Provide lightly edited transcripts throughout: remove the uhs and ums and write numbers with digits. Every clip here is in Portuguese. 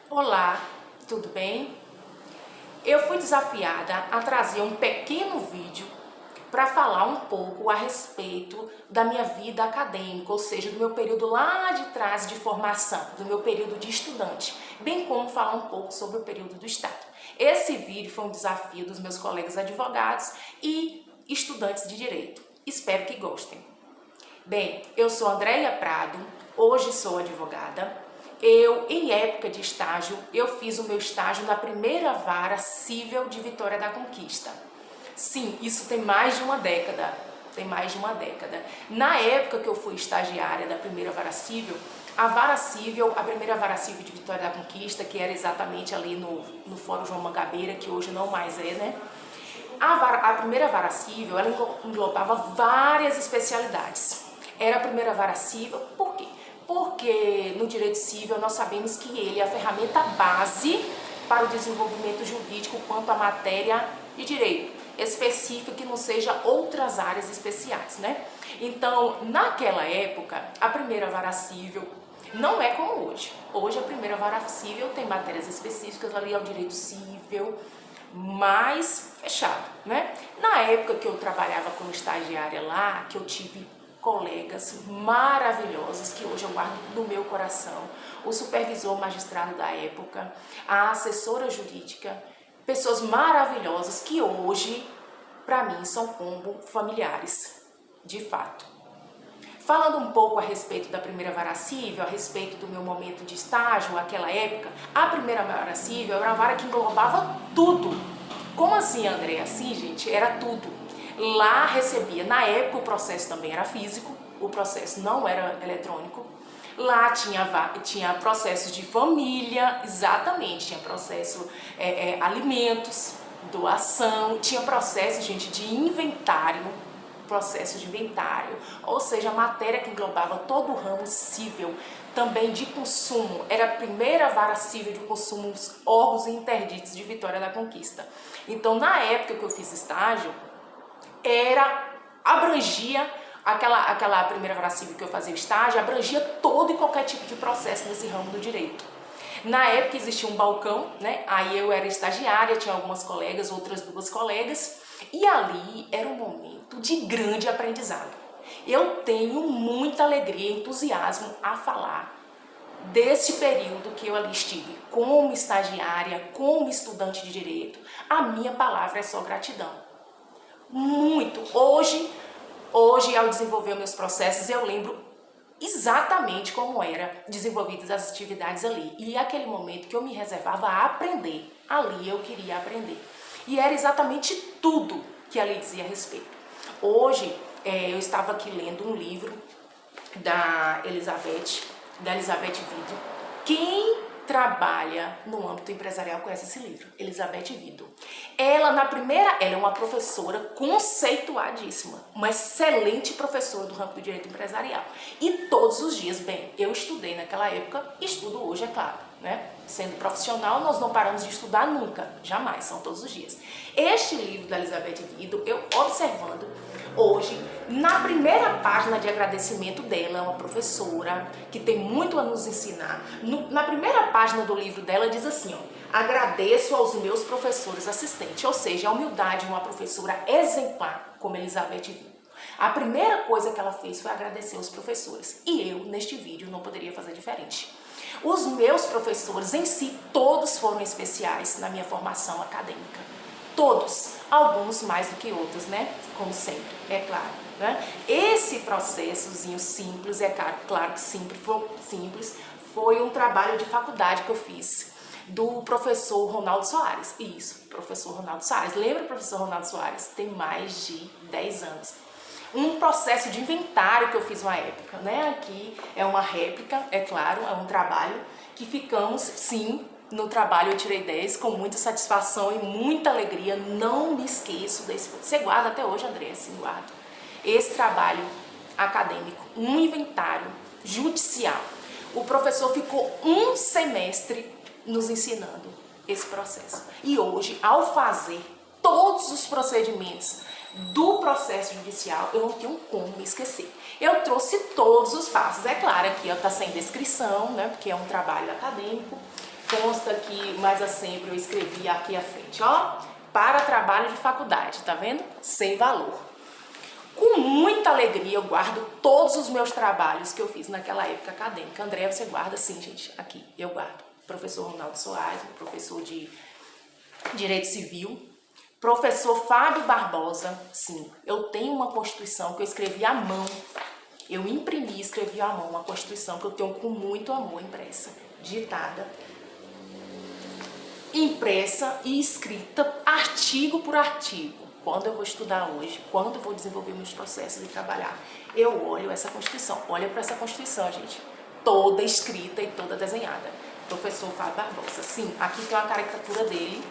Olá, tudo bem? Eu fui desafiada a trazer um pequeno vídeo para falar um pouco a respeito da minha vida acadêmica, ou seja, do meu período lá de trás de formação, do meu período de estudante, bem como falar um pouco sobre o período do Estado. Esse vídeo foi um desafio dos meus colegas advogados e estudantes de Direito. Espero que gostem. Bem, eu sou Andréia Prado, hoje sou advogada. Em época de estágio, eu fiz o meu estágio na primeira vara cível de Vitória da Conquista. Sim, isso tem mais de uma década. Tem mais de uma década. Na época que eu fui estagiária da primeira vara cível, a primeira vara cível de Vitória da Conquista, que era exatamente ali no Fórum João Mangabeira, que hoje não mais é, né? A primeira vara cível, ela englobava várias especialidades. Era a primeira vara cível, por quê? Porque no direito civil nós sabemos que ele é a ferramenta base para o desenvolvimento jurídico quanto à matéria de direito específica que não seja outras áreas especiais, né? Então, naquela época, a primeira vara cível não é como hoje. Hoje a primeira vara cível tem matérias específicas ali ao direito civil, mais fechado, né? Na época que eu trabalhava como estagiária lá, que eu tive colegas maravilhosos que hoje eu guardo no meu coração, o supervisor magistrado da época, a assessora jurídica, pessoas maravilhosas que hoje, para mim, são como familiares, de fato. Falando um pouco a respeito da primeira vara cível, a respeito do meu momento de estágio, naquela época, a primeira vara cível era uma vara que englobava tudo. Como assim, André? Assim, gente, era tudo. Lá recebia, na época o processo também era físico, o processo não era eletrônico. Lá tinha processos de família, exatamente, tinha processo alimentos, doação, tinha processo, gente, de inventário, ou seja, a matéria que englobava todo o ramo cível, também de consumo, era a primeira vara cível de consumo dos órgãos e interditos de Vitória da Conquista. Então, na época que eu fiz estágio, abrangia aquela primeira vara cível que eu fazia estágio, abrangia todo e qualquer tipo de processo nesse ramo do direito. Na época existia um balcão, né? Aí eu era estagiária, tinha algumas colegas, outras duas colegas, e ali era um momento de grande aprendizado. Eu tenho muita alegria e entusiasmo a falar desse período que eu ali estive, como estagiária, como estudante de direito. A minha palavra é só gratidão. Muito. Hoje, ao desenvolver meus processos, eu lembro exatamente como era desenvolvidas as atividades ali. E aquele momento que eu me reservava a aprender, ali eu queria aprender. E era exatamente tudo que ali dizia a respeito. Hoje, eu estava aqui lendo um livro da Elizabeth Wido. Quem trabalha no âmbito empresarial conhece esse livro, Elizabeth Wido. Ela é uma professora conceituadíssima, uma excelente professora do ramo do direito empresarial. E todos os dias, bem, eu estudei naquela época, estudo hoje, é claro, né? Sendo profissional, nós não paramos de estudar nunca, jamais, são todos os dias. Este livro da Elizabeth Wido, eu observando hoje, na primeira página de agradecimento dela, é uma professora que tem muito a nos ensinar. Na primeira página do livro dela diz assim, ó: agradeço aos meus professores assistentes, ou seja, a humildade de uma professora exemplar como Elizabeth Wido. A primeira coisa que ela fez foi agradecer os professores. E eu, neste vídeo, não poderia fazer diferente. Os meus professores em si, todos foram especiais na minha formação acadêmica. Todos, alguns mais do que outros, né? Como sempre, é claro, né? Esse processozinho simples, claro que simples, foi um trabalho de faculdade que eu fiz do professor Ronaldo Soares. Isso, professor Ronaldo Soares. Lembra o professor Ronaldo Soares? Tem mais de 10 anos. Um processo de inventário que eu fiz uma época, né? Aqui é uma réplica, é claro, é um trabalho que ficamos, sim, no trabalho eu tirei 10 com muita satisfação e muita alegria. Não me esqueço desse. Você guarda até hoje, André? Sim, guardo. Esse trabalho acadêmico, um inventário judicial. O professor ficou um semestre nos ensinando esse processo. E hoje, ao fazer todos os procedimentos do processo judicial, eu não tenho como me esquecer. Eu trouxe todos os passos. É claro, aqui está sem descrição, né? Porque é um trabalho acadêmico. consta que mais a sempre eu escrevi aqui à frente, ó, para trabalho de faculdade, tá vendo? Sem valor. Com muita alegria eu guardo todos os meus trabalhos que eu fiz naquela época acadêmica. André, você guarda? Sim, gente, aqui, eu guardo. Professor Ronaldo Soares, professor de Direito Civil. Professor Fábio Barbosa, sim, eu tenho uma Constituição que eu escrevi à mão. Eu imprimi e escrevi à mão uma Constituição que eu tenho com muito amor impressa, digitada, impressa e escrita artigo por artigo. Quando eu vou estudar hoje, quando eu vou desenvolver meus processos e trabalhar, eu olho essa Constituição. Olha para essa Constituição, gente. Toda escrita e toda desenhada. Professor Fábio Barbosa. Sim, aqui tem uma caricatura dele,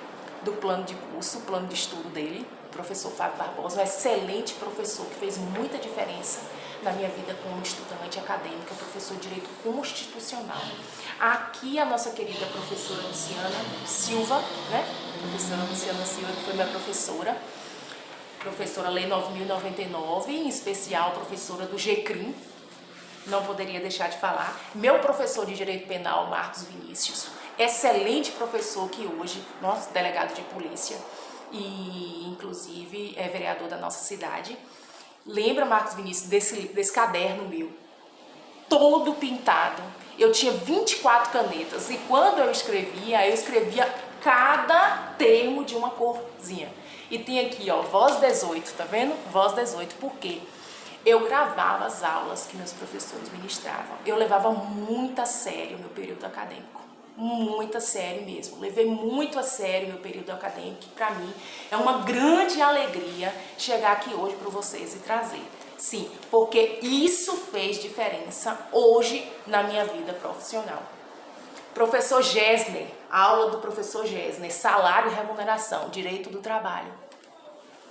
do plano de curso, plano de estudo dele. Professor Fábio Barbosa, um excelente professor que fez muita diferença na minha vida como estudante acadêmica, professor de Direito Constitucional. Aqui a nossa querida professora Luciana Silva, né? Professora Luciana Silva, que foi minha professora Lei 9.099, em especial professora do GCRIM, não poderia deixar de falar. Meu professor de Direito Penal, Marcos Vinícius, excelente professor que hoje, nosso delegado de polícia e inclusive é vereador da nossa cidade. Lembra, Marcos Vinícius, desse caderno meu, todo pintado. Eu tinha 24 canetas e quando eu escrevia cada termo de uma corzinha. E tem aqui, ó, voz 18, tá vendo? Voz 18, por quê? Eu gravava as aulas que meus professores ministravam. Eu levava muito a sério o meu período acadêmico. Muito a sério mesmo. Levei muito a sério o meu período acadêmico, que para mim é uma grande alegria chegar aqui hoje para vocês e trazer. Sim, porque isso fez diferença hoje na minha vida profissional. Professor Gessner, aula do professor Gessner, salário e remuneração, direito do trabalho.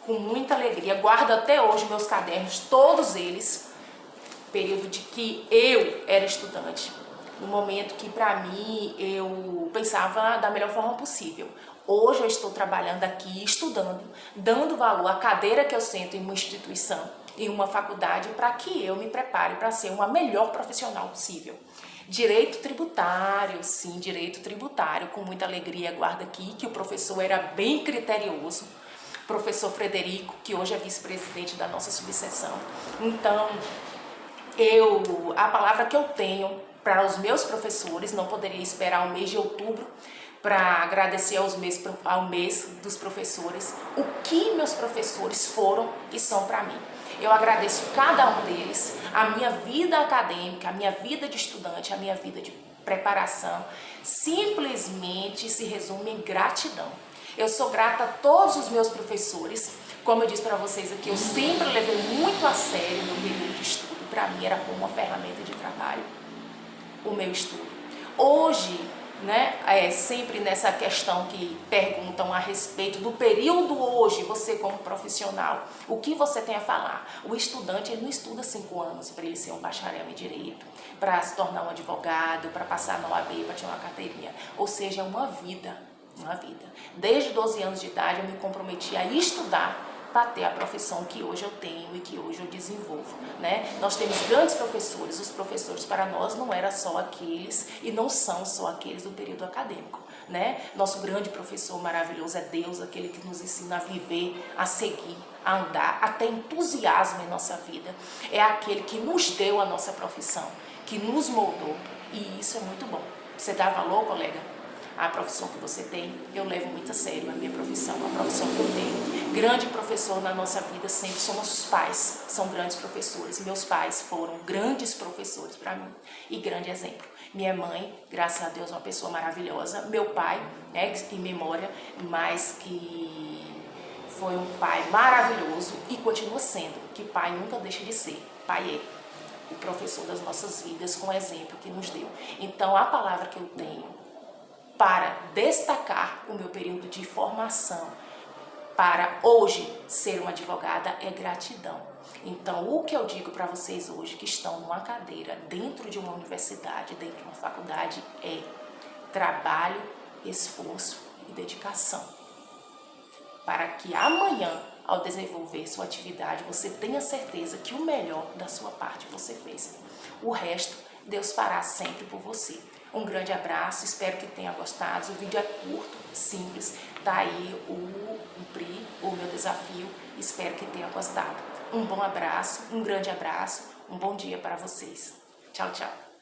Com muita alegria, guardo até hoje meus cadernos, todos eles, período de que eu era estudante, no momento que para mim eu pensava da melhor forma possível. Hoje eu estou trabalhando aqui, estudando, dando valor à cadeira que eu sento em uma instituição, em uma faculdade, para que eu me prepare para ser uma melhor profissional possível. Direito tributário, sim, direito tributário, com muita alegria guardo aqui que o professor era bem criterioso, professor Frederico, que hoje é vice-presidente da nossa subseção. Então, a palavra que eu tenho para os meus professores, não poderia esperar o mês de outubro para agradecer ao mês dos professores, o que meus professores foram e são para mim. Eu agradeço cada um deles, a minha vida acadêmica, a minha vida de estudante, a minha vida de preparação, simplesmente se resume em gratidão. Eu sou grata a todos os meus professores. Como eu disse para vocês aqui, eu sempre levei muito a sério o meu período de estudo. Para mim era como uma ferramenta de trabalho, o meu estudo. Hoje, né, sempre nessa questão que perguntam a respeito do período hoje, você como profissional, o que você tem a falar? O estudante, ele não estuda 5 anos para ele ser um bacharel em direito, para se tornar um advogado, para passar na OAB, para tirar uma carteirinha. Ou seja, é uma vida. Uma vida. Desde 12 anos de idade eu me comprometi a estudar para ter a profissão que hoje eu tenho e que hoje eu desenvolvo, né? Nós temos grandes professores, os professores para nós não eram só aqueles e não são só aqueles do período acadêmico, né? Nosso grande professor maravilhoso é Deus, aquele que nos ensina a viver, a seguir, a andar, a ter entusiasmo em nossa vida. É aquele que nos deu a nossa profissão, que nos moldou, e isso é muito bom. Você dá valor, colega? A profissão que você tem, eu levo muito a sério a minha profissão, a profissão que eu tenho. Grande professor na nossa vida sempre são nossos pais, são grandes professores. Meus pais foram grandes professores para mim e grande exemplo. Minha mãe, graças a Deus, é uma pessoa maravilhosa. Meu pai, né, em memória, mas que foi um pai maravilhoso e continua sendo, que pai nunca deixa de ser. Pai é o professor das nossas vidas com o exemplo que nos deu. Então, a palavra que eu tenho para destacar o meu período de formação, para hoje ser uma advogada, é gratidão. Então, o que eu digo para vocês hoje que estão numa cadeira dentro de uma universidade, dentro de uma faculdade, é trabalho, esforço e dedicação. Para que amanhã, ao desenvolver sua atividade, você tenha certeza que o melhor da sua parte você fez. O resto, Deus fará sempre por você. Um grande abraço, espero que tenha gostado. O vídeo é curto, simples, daí cumpri o meu desafio, espero que tenha gostado. Um bom abraço, um grande abraço, um bom dia para vocês. Tchau, tchau.